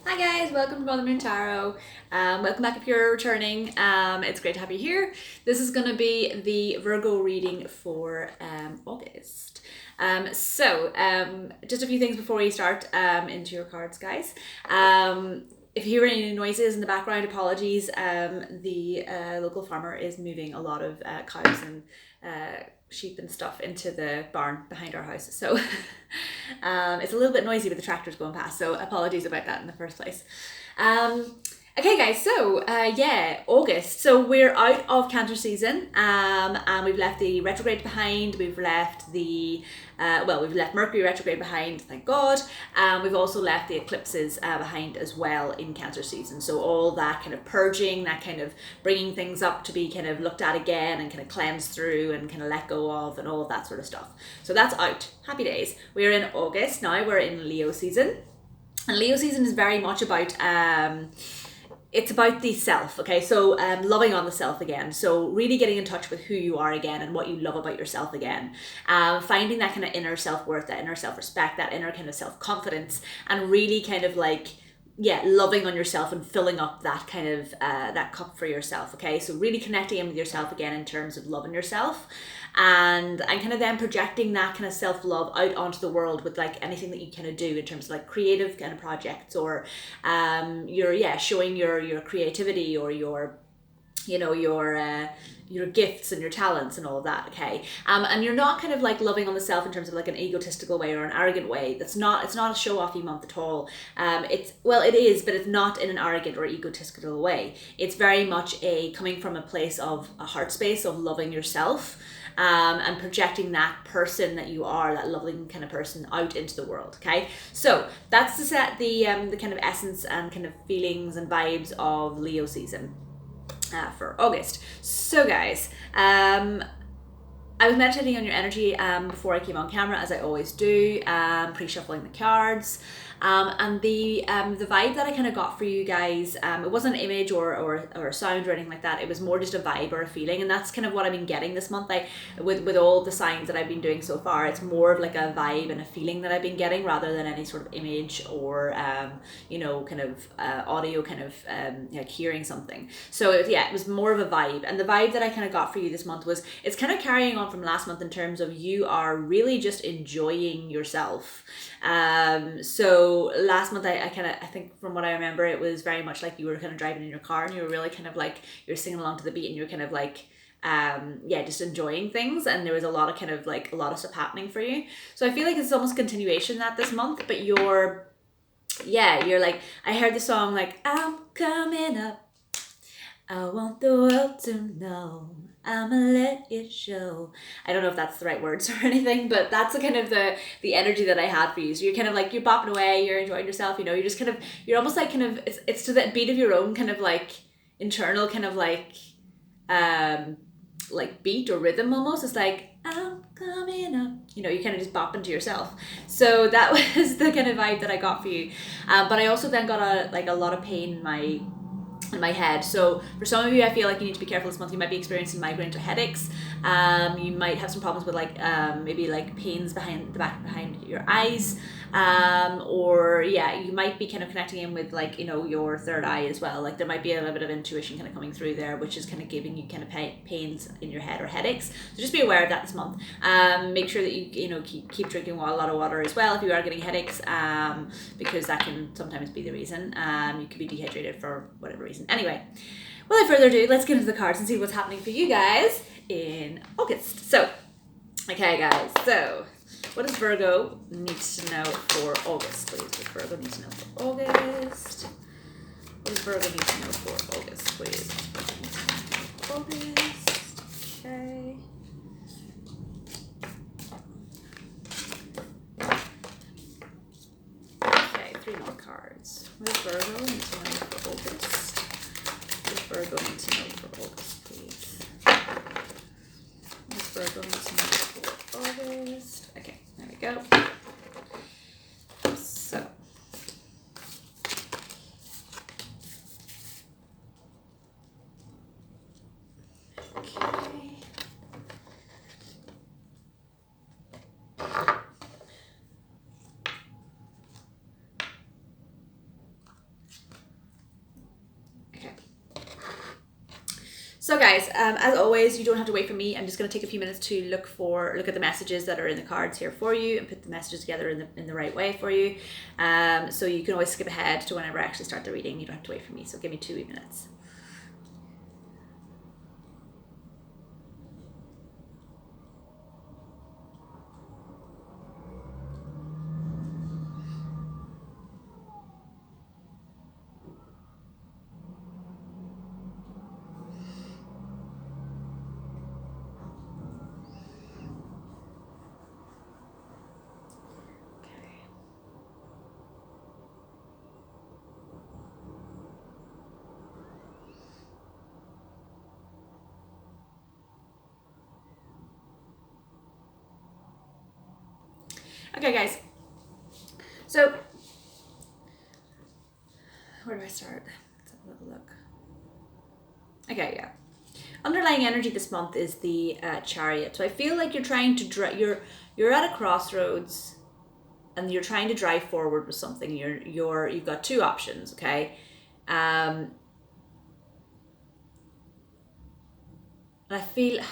Hi guys, welcome to Mother Moon Tarot. Welcome back if you're returning. It's great to have you here. This is going to be the Virgo reading for August. Just a few things before we start into your cards, guys. If you hear any noises in the background, apologies. The local farmer is moving a lot of cows and sheep and stuff into the barn behind our house. So it's a little bit noisy with the tractors going past. So apologies about that in the first place. Okay guys, so August. So we're out of Cancer season, and we've left the retrograde behind. We've left the we've left Mercury retrograde behind, thank God. We've also left the eclipses behind as well in Cancer season. So all that kind of purging, that kind of bringing things up to be kind of looked at again and kind of cleansed through and kind of let go of and all of that sort of stuff. So that's out. Happy days. We're in August now. We're in Leo season, and Leo season is very much about it's about the self, okay? So loving on the self again. So really getting in touch with who you are again and what you love about yourself again. Finding that kind of inner self-worth, that inner self-respect, that inner kind of self-confidence, and really kind of like, loving on yourself and filling up that kind of, that cup for yourself, okay? So really connecting in with yourself again in terms of loving yourself, and kind of then projecting that kind of self-love out onto the world with like anything that you kind of do in terms of like creative kind of projects, or showing your creativity or your gifts and your talents and all of that, okay? And you're not kind of like loving on the self in terms of like an egotistical way or an arrogant way. It's not a show-offy month at all. It is, but it's not in an arrogant or egotistical way. It's very much coming from a place of a heart space of loving yourself, and projecting that person that you are, that loving kind of person, out into the world, okay? So that's the kind of essence and kind of feelings and vibes of Leo season for August. So guys, I was meditating on your energy before I came on camera, as I always do, pre-shuffling the cards. And the vibe that I kind of got for you guys, it wasn't an image or a sound or anything like that. It was more just a vibe or a feeling, and that's kind of what I've been getting this month. With all the signs that I've been doing so far, it's more of like a vibe and a feeling that I've been getting, rather than any sort of image or kind of audio, kind of like hearing something. So it was more of a vibe, and the vibe that I kind of got for you this month was, it's kind of carrying on from last month in terms of you are really just enjoying yourself. So last month I think from what I remember, it was very much like you were kind of driving in your car and you were really kind of like, you're singing along to the beat and you're kind of like just enjoying things, and there was a lot of kind of like a lot of stuff happening for you. So I feel like it's almost continuation that this month, but you're like, I heard the song like, I'm coming up, I want the world to know, I'ma let it show. I don't know if that's the right words or anything, but that's the kind of the energy that I had for you. So you're kind of like, you're bopping away, you're enjoying yourself, you're just kind of, you're almost like kind of, it's to the beat of your own kind of like internal kind of like beat or rhythm almost. It's like, I'm coming up, you kind of just bop into yourself. So that was the kind of vibe that I got for you. But I also then got a lot of pain in my head. So for some of you, I feel like you need to be careful this month. You might be experiencing migraines or headaches. You might have some problems with maybe like pains behind your eyes, or you might be kind of connecting in with like your third eye as well. Like there might be a little bit of intuition kind of coming through there, which is kind of giving you kind of pains in your head or headaches. So just be aware of that this month. Make sure that you keep drinking a lot of water as well if you are getting headaches, because that can sometimes be the reason. You could be dehydrated for whatever reason. Anyway, without further ado, let's get into the cards and see what's happening for you guys in August. So, okay guys, so what does Virgo need to know for August, please? What does Virgo need to know for August? What does Virgo need to know for August, please? August, okay. Okay, 3 more cards. What does Virgo need to know for August? Virgo need to know for August, please. What's Virgo need to know for August? Okay, there we go. So, okay. So guys, as always, you don't have to wait for me. I'm just going to take a few minutes to look at the messages that are in the cards here for you and put the messages together in the right way for you. So you can always skip ahead to whenever I actually start the reading. You don't have to wait for me. So give me 2 minutes. Okay, guys. So, where do I start? Let's have a little look. Okay, yeah. Underlying energy this month is the Chariot. So I feel like you're trying to you're at a crossroads, and you're trying to drive forward with something. You've got 2 options. Okay, and I feel.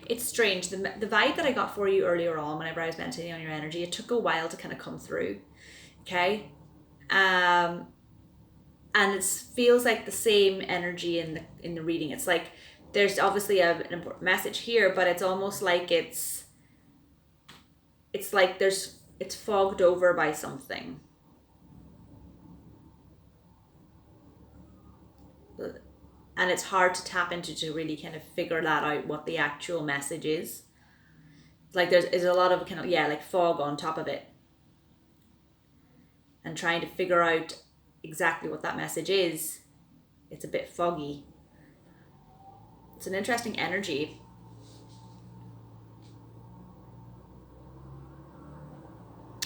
It's strange. The vibe that I got for you earlier on whenever I was meditating on your energy, it took a while to kind of come through. Okay. And it feels like the same energy in the reading. It's like there's obviously an important message here, but it's almost like it's like it's fogged over by something. And it's hard to tap into to really kind of figure that out, what the actual message is. Like there's a lot of kind of, like fog on top of it. And trying to figure out exactly what that message is, it's a bit foggy. It's an interesting energy.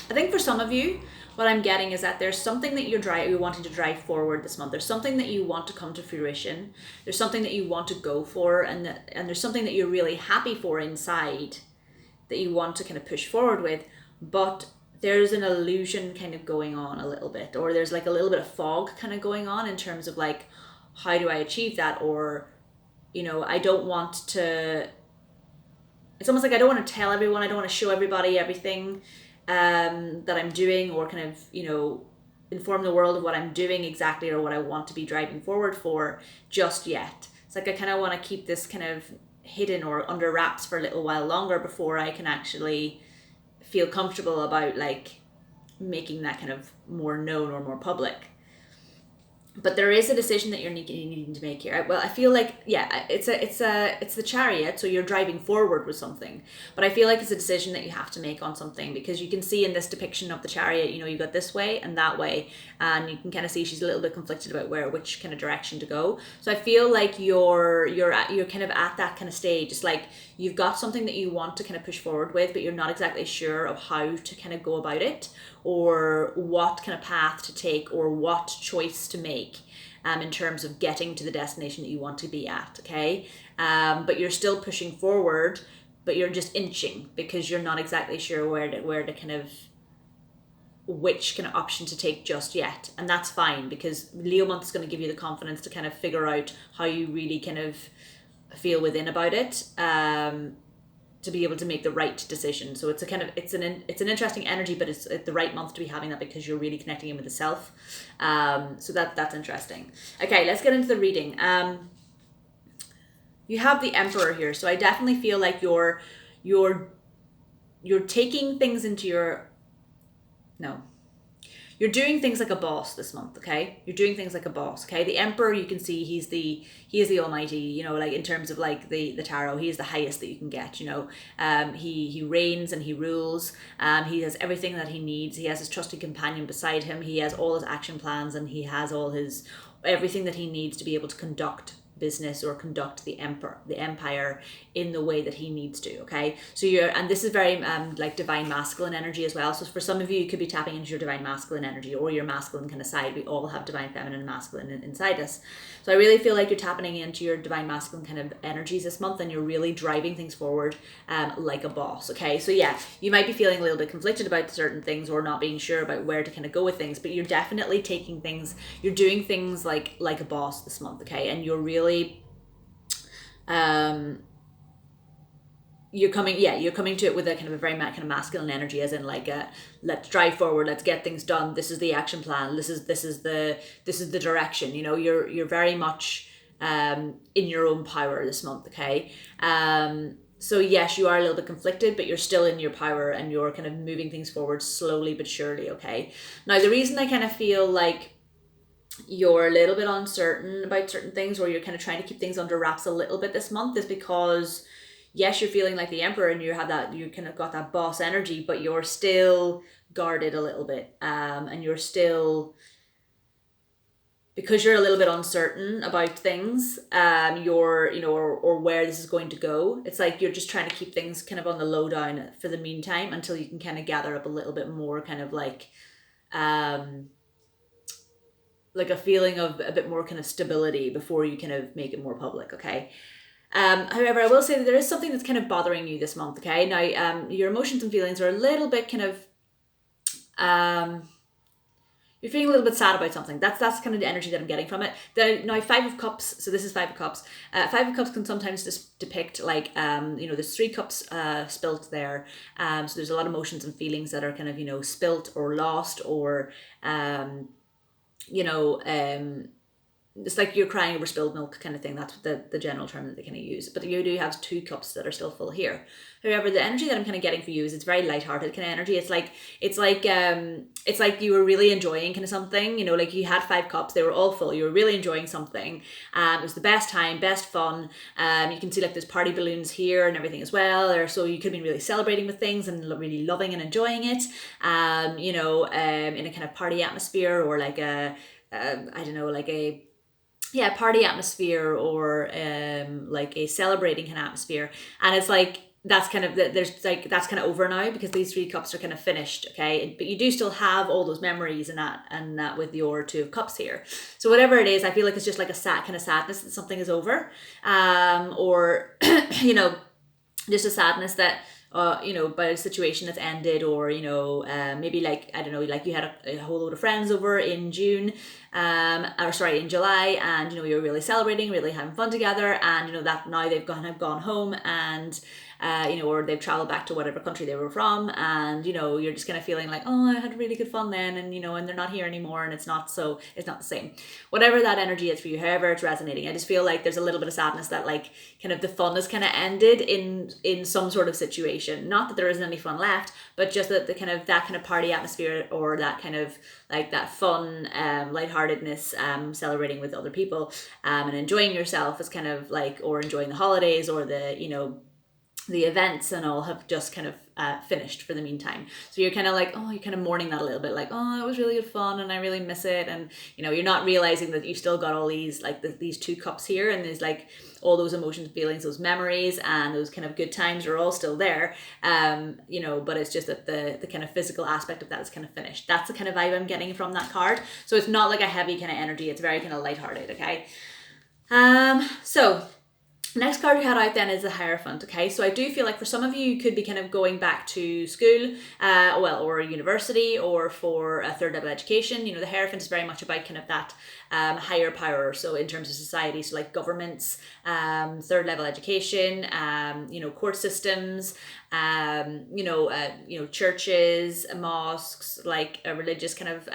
I think for some of you, what I'm getting is that there's something that you're wanting to drive forward this month. There's something that you want to come to fruition. There's something that you want to go for, and there's something that you're really happy for inside that you want to kind of push forward with, but there's an illusion kind of going on a little bit, or there's like a little bit of fog kind of going on in terms of like, how do I achieve that? Or, I don't want to, it's almost like I don't want to tell everyone, I don't want to show everybody everything that I'm doing, or kind of, inform the world of what I'm doing exactly, or what I want to be driving forward for just yet. It's like I kind of want to keep this kind of hidden or under wraps for a little while longer before I can actually feel comfortable about like making that kind of more known or more public. But there is a decision that you're needing to make here. Well, I feel like, it's the Chariot, so you're driving forward with something. But I feel like it's a decision that you have to make on something, because you can see in this depiction of the Chariot, you got this way and that way, and you can kind of see she's a little bit conflicted about which kind of direction to go. So I feel like you're kind of at that kind of stage. It's like you've got something that you want to kind of push forward with, but you're not exactly sure of how to kind of go about it, or what kind of path to take, or what choice to make in terms of getting to the destination that you want to be at, okay? But you're still pushing forward, but you're just inching, because you're not exactly sure where to kind of, which kind of option to take just yet. And that's fine, because Leo month is going to give you the confidence to kind of figure out how you really kind of feel within about it, to be able to make the right decision. So it's an interesting energy, but it's the right month to be having that, because you're really connecting in with the self. So that's interesting. Okay, let's get into the reading. You have the Emperor here, so I definitely feel like you're taking things into your, no, you're doing things like a boss this month, okay? You're doing things like a boss, okay? The Emperor, you can see he is the almighty, like in terms of like the tarot, he is the highest that you can get, he reigns and he rules, he has everything that he needs. He has his trusted companion beside him. He has all his action plans, and he has everything that he needs to be able to conduct business or conduct the empire in the way that he needs to, okay? So and this is very like divine masculine energy as well. So for some of you, you could be tapping into your divine masculine energy, or your masculine kind of side. We all have divine feminine and masculine inside us. So I really feel like you're tapping into your divine masculine kind of energies this month, and you're really driving things forward like a boss, okay? So you might be feeling a little bit conflicted about certain things, or not being sure about where to kind of go with things, but you're definitely you're doing things like a boss this month, okay? And you're really you're coming to it with a kind of a very kind of masculine energy, as in like a, let's drive forward, let's get things done, this is the action plan, this is the direction. You know, you're very much in your own power this month, okay? So yes, you are a little bit conflicted, but you're still in your power and you're kind of moving things forward slowly but surely, okay? Now, the reason I kind of feel like you're a little bit uncertain about certain things, or you're kind of trying to keep things under wraps a little bit this month, is because yes, you're feeling like the emperor and you have that, you kind of got that boss energy, but you're still guarded a little bit, and you're still, because you're a little bit uncertain about things, you're, you know, or where this is going to go. It's like you're just trying to keep things kind of on the lowdown for the meantime until you can kind of gather up a little bit more kind of like a feeling of a bit more kind of stability before you kind of make it more public, okay? However, I will say that there is something that's kind of bothering you this month, okay? Now, your emotions and feelings are a little bit kind of, you're feeling a little bit sad about something. That's kind of the energy that I'm getting from it. Now, Five of Cups, so this is Five of Cups. Five of Cups can sometimes just depict like, you know, there's 3 cups spilt there. So there's a lot of emotions and feelings that are kind of, you know, spilt or lost, or, you know, it's like you're crying over spilled milk kind of thing. That's the general term that they kind of use. But you do have 2 cups that are still full here. However, the energy that I'm kind of getting for you is it's very lighthearted kind of energy. It's like you were really enjoying kind of something. You know, like you had 5 cups, they were all full. You were really enjoying something. It was the best time, best fun. You can see like there's party balloons here and everything as well. Or so you could have been really celebrating with things and really loving and enjoying it. You know, in a kind of party atmosphere, or like I don't know, like a party atmosphere, or like a celebrating kind of atmosphere. And it's like that's kind of that's kind of over now, because these 3 cups are kind of finished, okay? But you do still have all those memories and that with your 2 of Cups here. So whatever it is, I feel like it's just like a sad kind of sadness that something is over, or you know, just a sadness that you know, by a situation that's ended, or, you know, maybe like, I don't know, like you had a whole load of friends over in June, in July, and, you know, you're really celebrating, really having fun together, and, you know, that now they've gone home, and, you know, or they've traveled back to whatever country they were from, and, you know, you're just kind of feeling like, oh, I had really good fun then, and, you know, and they're not here anymore, and it's not the same. Whatever that energy is for you, however it's resonating, I just feel like there's a little bit of sadness that like kind of the fun is kind of ended in some sort of situation. Not that there isn't any fun left, but just that that kind of party atmosphere, or that kind of like that fun, lightheartedness, celebrating with other people, and enjoying yourself is kind of like, or enjoying the holidays, or the, you know, the events and all have just kind of finished for the meantime. So you're kind of like, oh, you're kind of mourning that a little bit, like, oh, it was really good fun and I really miss it. And, you know, you're not realizing that you still got all these, like these 2 cups here, and there's like all those emotions, feelings, those memories, and those kind of good times are all still there. You know, but it's just that the kind of physical aspect of that is kind of finished. That's the kind of vibe I'm getting from that card. So it's not like a heavy kind of energy. It's very kind of lighthearted, okay? So next card we had out then is the Hierophant, okay? So I do feel like for some of you could be kind of going back to school, or university, or for a 3rd level education. You know, the Hierophant is very much about kind of that higher power. So in terms of society, so like governments, 3rd level education, you know, court systems, you know, churches, mosques, like religious kind of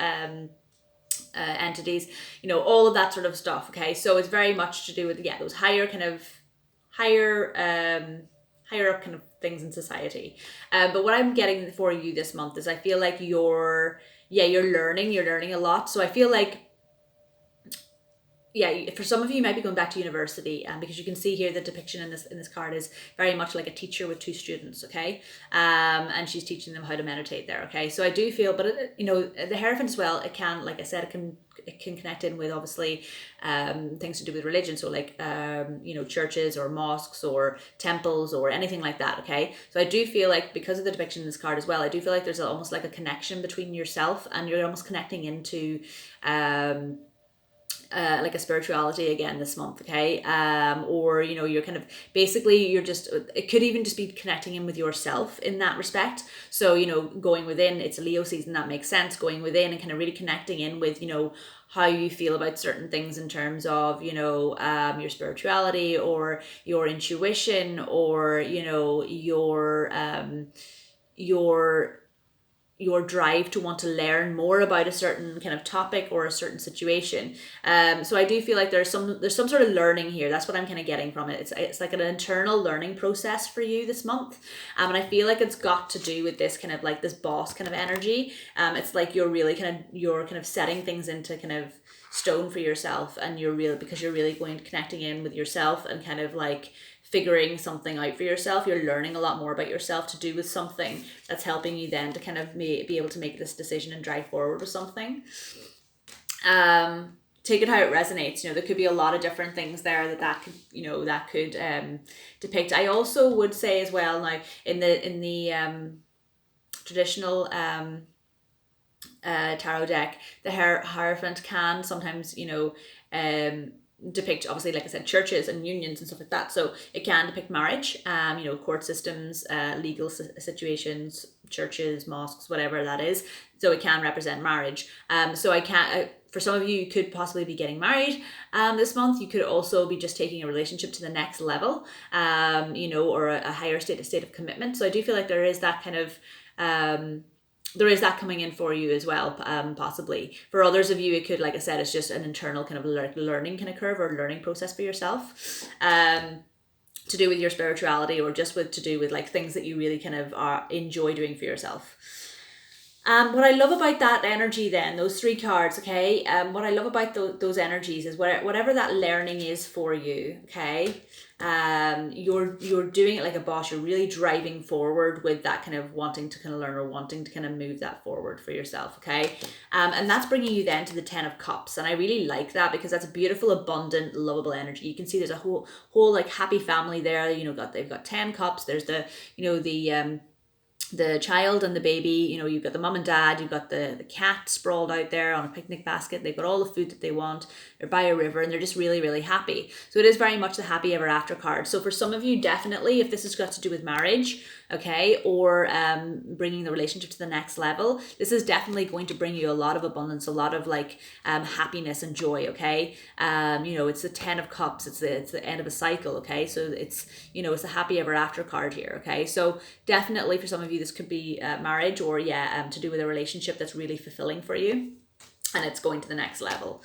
entities, you know, all of that sort of stuff, okay? So it's very much to do with, those higher up kind of things in society. But what I'm getting for you this month is I feel like you're learning a lot. So I feel like, for some of you, you might be going back to university, because you can see here the depiction in this card is very much like a teacher with 2 students, okay? And she's teaching them how to meditate there, okay? So I do feel, but you know, the Hierophant as well, it can, like I said, it can connect in with obviously things to do with religion, so like you know, churches or mosques or temples or anything like that, okay? So I do feel like, because of the depiction in this card as well, I do feel like there's almost like a connection between yourself, and you're almost connecting into like a spirituality again this month, okay? Or, you know, you're kind of, basically you're just, it could even just be connecting in with yourself in that respect. So, you know, going within, it's a Leo season, that makes sense, going within and kind of really connecting in with, you know, how you feel about certain things in terms of, you know, your spirituality or your intuition, or, you know, your drive to want to learn more about a certain kind of topic or a certain situation. So I do feel like there's some sort of learning here. That's what I'm kind of getting from it. It's like an internal learning process for you this month. And I feel like it's got to do with this kind of like this boss kind of energy. It's like you're kind of setting things into kind of stone for yourself, and because you're really going to connecting in with yourself and kind of like figuring something out for yourself. You're learning a lot more about yourself to do with something that's helping you then to kind of be able to make this decision and drive forward with something. Take it how it resonates. You know, there could be a lot of different things there that could, you know, that could depict. I also would say as well, now in the traditional tarot deck, the Hierophant can sometimes, you know, depict, obviously, like I said, churches and unions and stuff like that. So it can depict marriage, you know, court systems, legal situations, churches, mosques, whatever that is. So it can represent marriage. So for some of you could possibly be getting married this month. You could also be just taking a relationship to the next level, you know, or a higher state of commitment. So I do feel like there is that kind of there is that coming in for you as well, possibly. For others of you, it could, like I said, it's just an internal kind of learning kind of curve or learning process for yourself, to do with your spirituality, or just to do with like things that you really kind of enjoy doing for yourself. What I love about that energy then, those three cards, okay, what I love about those energies is whatever that learning is for you, okay, you're doing it like a boss. You're really driving forward with that kind of wanting to kind of learn or wanting to kind of move that forward for yourself, okay, and that's bringing you then to the 10 of Cups, and I really like that because that's a beautiful, abundant, lovable energy. You can see there's a whole like happy family there, you know, they've got 10 cups. There's the, you know, the child and the baby, you know, you've got the mum and dad, you've got the cat sprawled out there on a picnic basket. They've got all the food that they want. They're by a river and they're just really, really happy. So it is very much the happy ever after card. So for some of you, definitely, if this has got to do with marriage, okay, or bringing the relationship to the next level, this is definitely going to bring you a lot of abundance, a lot of like happiness and joy, okay. You know, it's the 10 of Cups. It's the end of a cycle, okay. So it's, you know, it's the happy ever after card here, okay. So definitely for some of you, this could be marriage, or to do with a relationship that's really fulfilling for you and it's going to the next level.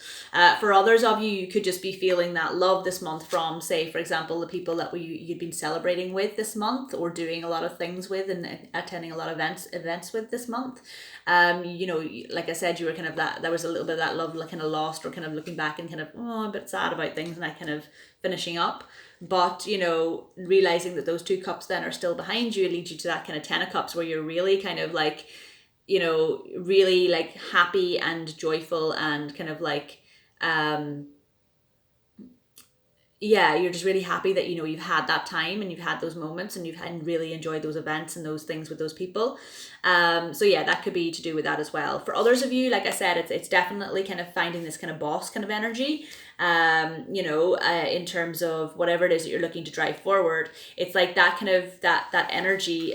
For others of you, you could just be feeling that love this month from, say, for example, the people that you'd been celebrating with this month, or doing a lot of things with and attending a lot of events with this month. You know, like I said, you were kind of there was a little bit of that love, like kind of lost, or kind of looking back and kind of a bit sad about things, and that kind of finishing up. But, you know, realizing that those 2 cups then are still behind you, it leads you to that kind of 10 of Cups, where you're really kind of like, you know, really like happy and joyful and kind of like, you're just really happy that, you know, you've had that time and you've had those moments and really enjoyed those events and those things with those people. So yeah, that could be to do with that as well. For others of you, like I said, it's definitely kind of finding this kind of boss kind of energy, you know, in terms of whatever it is that you're looking to drive forward. It's like that kind of, that energy,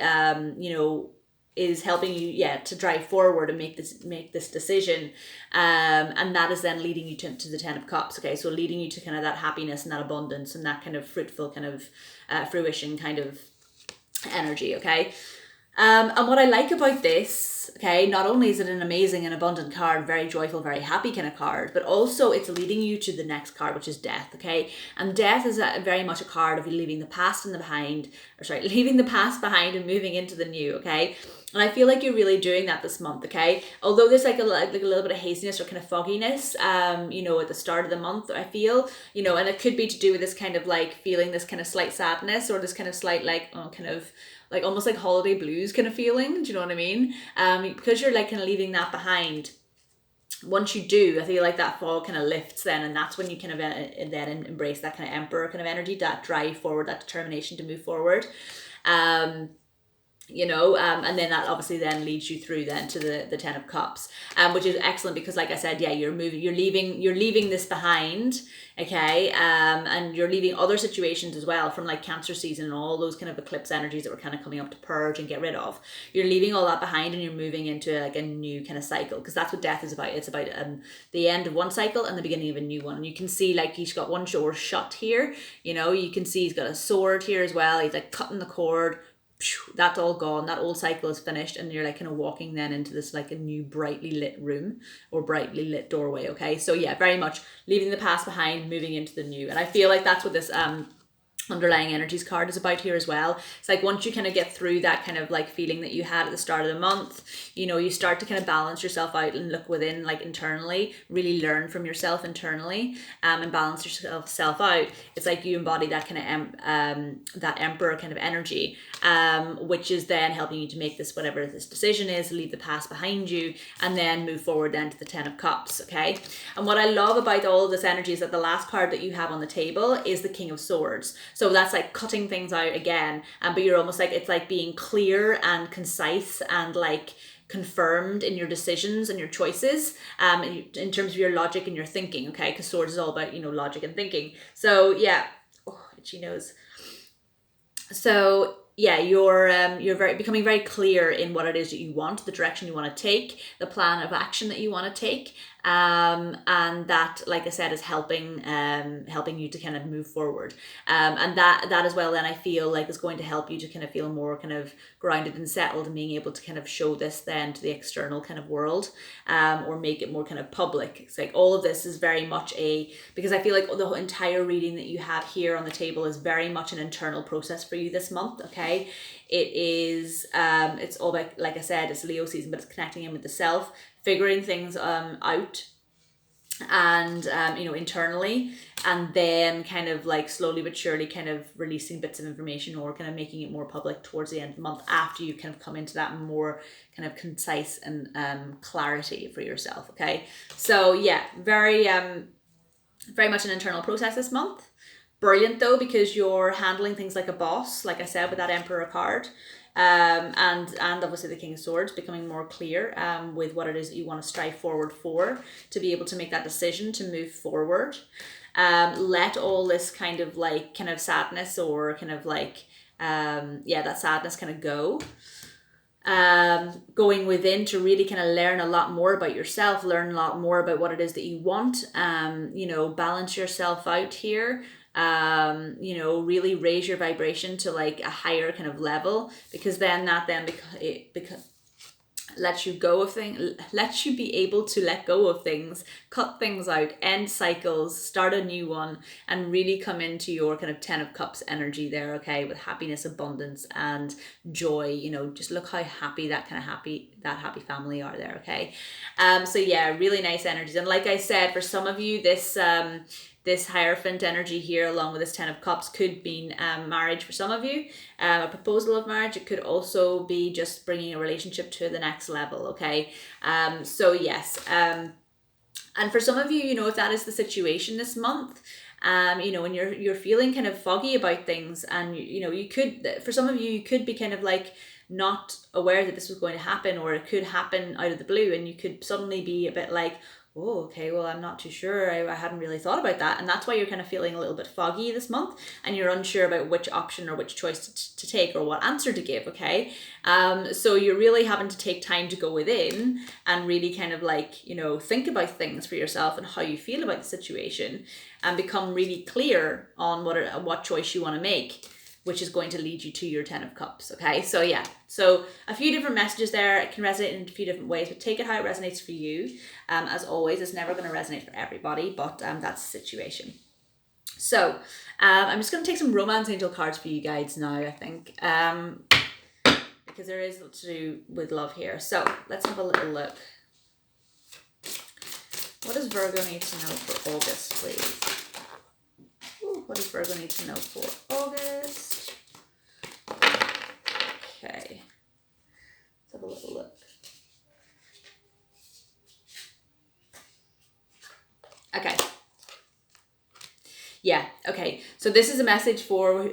you know, is helping you to drive forward and make this decision, and that is then leading you to the 10 of Cups, okay. So leading you to kind of that happiness and that abundance and that kind of fruitful kind of fruition kind of energy, okay. And what I like about this, okay, not only is it an amazing and abundant card, very joyful, very happy kind of card, but also it's leading you to the next card, which is Death, okay. And Death is very much a card of you leaving the past leaving the past behind and moving into the new, okay. And I feel like you're really doing that this month, okay? Although there's like a little bit of hastiness or kind of fogginess, you know, at the start of the month, I feel, you know, and it could be to do with this kind of like feeling this kind of slight sadness, or this kind of slight like, kind of like almost like holiday blues kind of feeling. Do you know what I mean? Because you're like kind of leaving that behind. Once you do, I feel like that fog kind of lifts then, and that's when you kind of then embrace that kind of Emperor kind of energy, that drive forward, that determination to move forward. you know, and then that obviously then leads you through then to the Ten of Cups, which is excellent because, like I said, yeah, you're leaving this behind, okay, and you're leaving other situations as well from like Cancer season and all those kind of eclipse energies that were kind of coming up to purge and get rid of. You're leaving all that behind and you're moving into like a new kind of cycle, because that's what death is about. It's about the end of one cycle and the beginning of a new one. And you can see like he's got one door shut here, you know, you can see he's got a sword here as well. He's like cutting the cord. That's all gone, that old cycle is finished, and you're like kind of walking then into this like a new brightly lit room or brightly lit doorway. Okay, so yeah, very much leaving the past behind, moving into the new. And I feel like that's what this underlying energies card is about here as well. It's like once you kind of get through that kind of like feeling that you had at the start of the month, you know, you start to kind of balance yourself out and look within, like internally, really learn from yourself internally, and balance yourself out. It's like you embody that kind of that emperor kind of energy, which is then helping you to make this, whatever this decision is, leave the past behind you and then move forward then to the Ten of Cups. Okay, and what I love about all of this energy is that the last card that you have on the table is the King of Swords. So that's like cutting things out again, but you're almost like, it's like being clear and concise and like confirmed in your decisions and your choices, in terms of your logic and your thinking, okay? Because swords is all about, you know, logic and thinking. So yeah, oh, itchy nose. So yeah, you're becoming very clear in what it is that you want, the direction you want to take, the plan of action that you want to take, and that, like I said, is helping you to kind of move forward, and that as well then I feel like is going to help you to kind of feel more kind of grounded and settled and being able to kind of show this then to the external kind of world, or make it more kind of public. It's like all of this is very much because I feel like the entire reading that you have here on the table is very much an internal process for you this month. Okay, it is it's all about, like I said, it's Leo season, but it's connecting in with the self, figuring things out, and you know, internally, and then kind of like slowly but surely kind of releasing bits of information or kind of making it more public towards the end of the month, after you kind of come into that more kind of concise and clarity for yourself. Okay, so yeah, very much an internal process this month. Brilliant though, because you're handling things like a boss, like I said, with that Emperor card, and obviously the King of Swords, becoming more clear with what it is that you want to strive forward for, to be able to make that decision to move forward. Let all this kind of sadness or kind of like that sadness kind of go. Going within to really kind of learn a lot more about yourself, learn a lot more about what it is that you want, you know, balance yourself out here, you know, really raise your vibration to like a higher kind of level, because then that then because lets you go of things, lets you be able to let go of things, cut things out, end cycles, start a new one, and really come into your kind of Ten of Cups energy there, okay, with happiness, abundance, and joy. You know, just look how happy that happy family are there, okay? So yeah, really nice energies. And like I said, for some of you, this Hierophant energy here, along with this Ten of Cups, could mean marriage for some of you, a proposal of marriage. It could also be just bringing a relationship to the next level, okay? So yes, and for some of you, you know, if that is the situation this month, you know, and you're feeling kind of foggy about things, and you know, you could, for some of you, you could be kind of like not aware that this was going to happen, or it could happen out of the blue, and you could suddenly be a bit like, oh, okay, well, I'm not too sure. I hadn't really thought about that. And that's why you're kind of feeling a little bit foggy this month, and you're unsure about which option or which choice to take or what answer to give, okay? So you're really having to take time to go within and really kind of like, you know, think about things for yourself and how you feel about the situation, and become really clear on what choice you want to make, which is going to lead you to your Ten of Cups, okay? So yeah, so a few different messages there. It can resonate in a few different ways, but take it how it resonates for you. As always, it's never going to resonate for everybody, but that's the situation. So I'm just going to take some Romance Angel cards for you guys now, I think, because there is a lot to do with love here. So let's have a little look. What does Virgo need to know for August, please? Ooh, what does Virgo need to know for August? Okay, let's have a little look. Okay. Yeah, okay. So this is a message for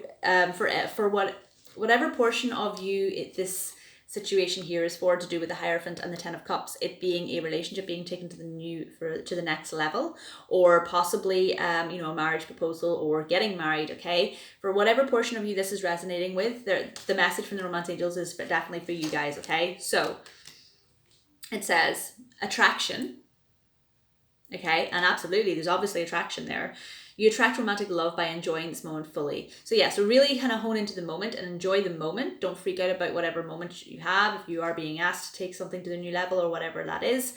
whatever portion of you this situation here is for, to do with the Hierophant and the Ten of Cups, it being a relationship being taken to the next level, or possibly you know, a marriage proposal or getting married. Okay, for whatever portion of you this is resonating with, the message from the Romance Angels is definitely for you guys. Okay, so it says attraction. Okay, and absolutely, there's obviously attraction there. You attract romantic love by enjoying this moment fully. So yeah, so really kind of hone into the moment and enjoy the moment. Don't freak out about whatever moment you have. If you are being asked to take something to the new level or whatever that is,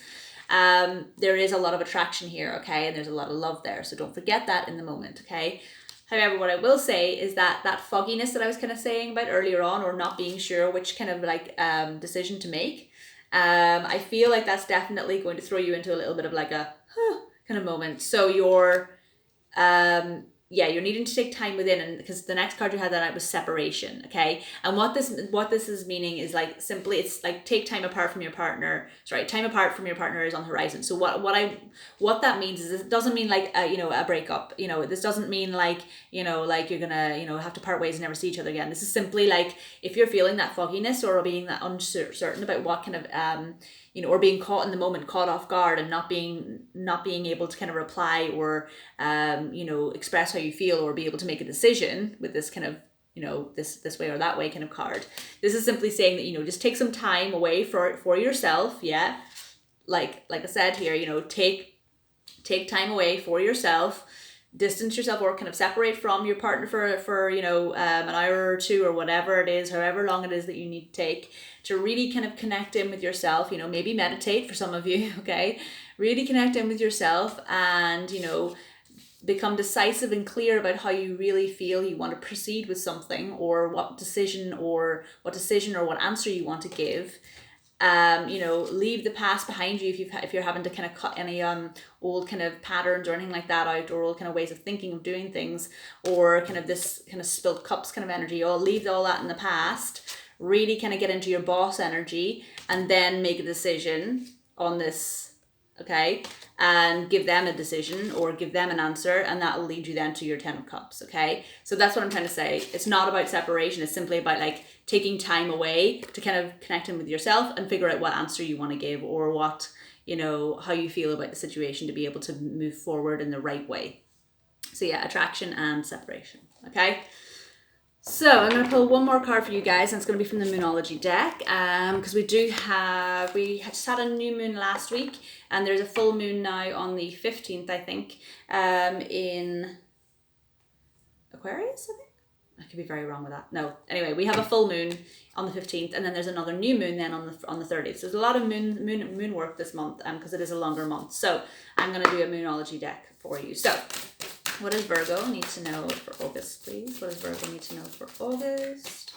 there is a lot of attraction here, okay? And there's a lot of love there. So don't forget that in the moment, okay? However, what I will say is that fogginess that I was kind of saying about earlier on, or not being sure which kind of like decision to make, I feel like that's definitely going to throw you into a little bit of like a kind of moment. So you're you're needing to take time within, and because the next card you had that night was separation, okay? And what this is meaning is like, simply, it's like take time apart from your partner. Time apart from your partner is on the horizon. So what that means is, it doesn't mean like a breakup. You know, this doesn't mean like like you're gonna have to part ways and never see each other again. This is simply like, if you're feeling that fogginess or being that uncertain about what kind of or being caught in the moment, caught off guard, and not being able to kind of reply or express how you feel or be able to make a decision with this kind of this way or that way kind of card. This is simply saying that just take some time away for yourself. Yeah, like I said here, take time away for yourself. Distance yourself, or kind of separate from your partner for an hour or two, or whatever it is, however long it is that you need to take to really kind of connect in with yourself. Maybe meditate for some of you, okay? Really connect in with yourself, and become decisive and clear about how you really feel you want to proceed with something, or what decision or what answer you want to give. Leave the past behind you if you're having to kind of cut any old kind of patterns or anything like that out, or old kind of ways of thinking of doing things, or kind of this kind of spilt cups kind of energy. Leave all that in the past. Really kind of get into your boss energy, and then make a decision on this, okay? And give them a decision or give them an answer, and that will lead you then to your Ten of Cups, okay? So that's what I'm trying to say. It's not about separation. It's simply about like taking time away to kind of connect in with yourself and figure out what answer you want to give, or what, how you feel about the situation, to be able to move forward in the right way. So yeah, attraction and separation, okay? So I'm going to pull one more card for you guys, and it's going to be from the Moonology deck, because we just had a new moon last week, and there's a full moon now on the 15th, I think, in Aquarius, I think? I could be very wrong with that. No, anyway, we have a full moon on the 15th, and then there's another new moon then on the 30th. So there's a lot of moon work this month, because it is a longer month. So I'm going to do a Moonology deck for you. So what does Virgo need to know for August, please? What does Virgo need to know for August?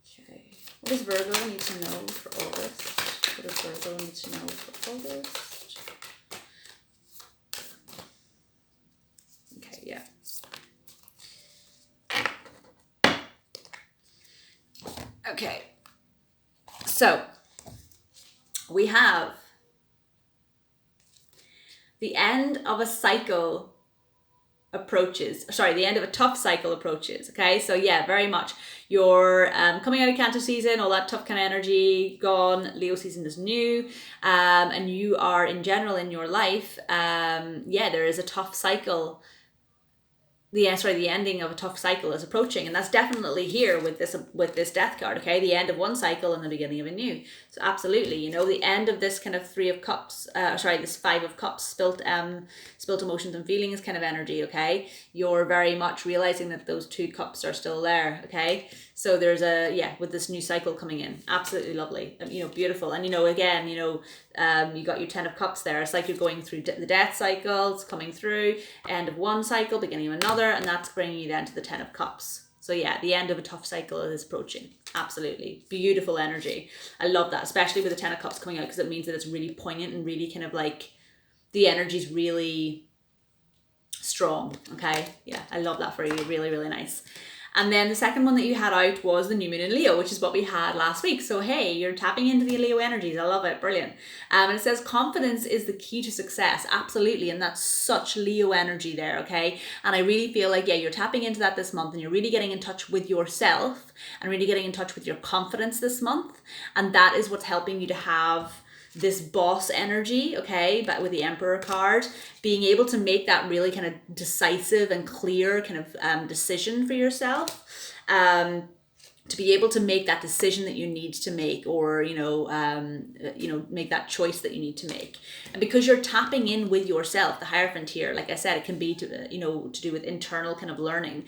Okay. What does Virgo need to know for August? What does Virgo need to know for August? Okay, yeah. Okay. So we have the end of a cycle approaches. Sorry, the end of a tough cycle approaches. Okay, so yeah, very much you're coming out of Cancer season, all that tough kind of energy gone. Leo season is new, and you are in general in your life. There is a tough cycle. The ending of a tough cycle is approaching, and that's definitely here with this death card. Okay, the end of one cycle and the beginning of a new. So absolutely, the end of this kind of Three of Cups. This Five of Cups, spilt emotions and feelings kind of energy. Okay, you're very much realizing that those two cups are still there. Okay, so there's with this new cycle coming in, absolutely lovely. Beautiful, and again, you got your Ten of Cups there. It's like you're going through the death cycle. It's coming through end of one cycle, beginning of another. And that's bringing you then to the Ten of Cups. So yeah, the end of a tough cycle is approaching. Absolutely. Beautiful energy. I love that, especially with the Ten of Cups coming out, because it means that it's really poignant and really kind of like the energy's really strong. Okay. Yeah, I love that for you. Really, really nice. And then the second one that you had out was the new moon in Leo, which is what we had last week. So hey, you're tapping into the Leo energies. I love it. Brilliant. And it says confidence is the key to success. Absolutely. And that's such Leo energy there. Okay. And I really feel like, yeah, you're tapping into that this month, and you're really getting in touch with yourself and really getting in touch with your confidence this month. And that is what's helping you to have this boss energy, okay, but with the Emperor card, being able to make that really kind of decisive and clear kind of decision for yourself, to be able to make that decision that you need to make, or make that choice that you need to make. And because you're tapping in with yourself, the Hierophant here, like I said, it can be to do with internal kind of learning,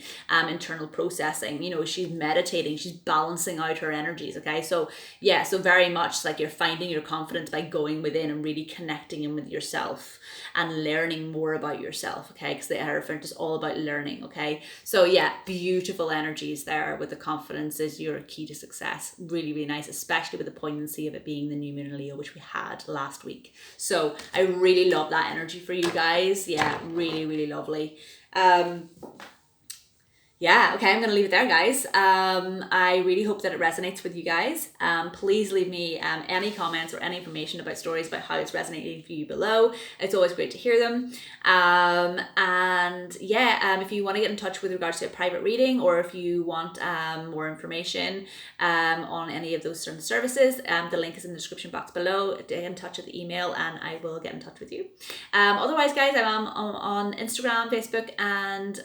internal processing. She's meditating, she's balancing out her energies. Okay, so yeah, so very much like you're finding your confidence by going within and really connecting in with yourself and learning more about yourself. Okay, because the Hierophant is all about learning. Okay, so yeah, beautiful energies there with the confidence is your key to success. Really, really nice, especially with the poignancy of it being the new moon in Leo, which we had last week. So I really love that energy for you guys. Yeah, really, really lovely. Yeah, okay, I'm going to leave it there, guys. I really hope that it resonates with you guys. Please leave me any comments or any information about stories about how it's resonating for you below. It's always great to hear them. If you want to get in touch with regards to a private reading, or if you want more information on any of those certain services, the link is in the description box below. Get in touch with the email and I will get in touch with you. Otherwise, guys, I'm on Instagram, Facebook, and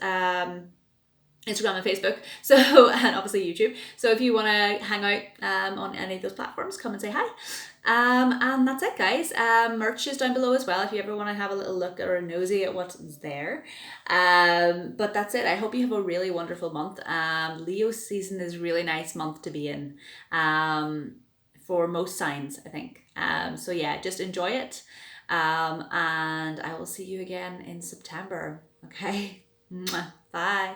so, and obviously YouTube. So if you want to hang out on any of those platforms, come and say hi. And that's it, guys. Merch is down below as well if you ever want to have a little look or a nosy at what's there. But that's it. I hope you have a really wonderful month. Leo season is a really nice month to be in, for most signs, I think. So yeah, just enjoy it. And I will see you again in September. Okay. Bye.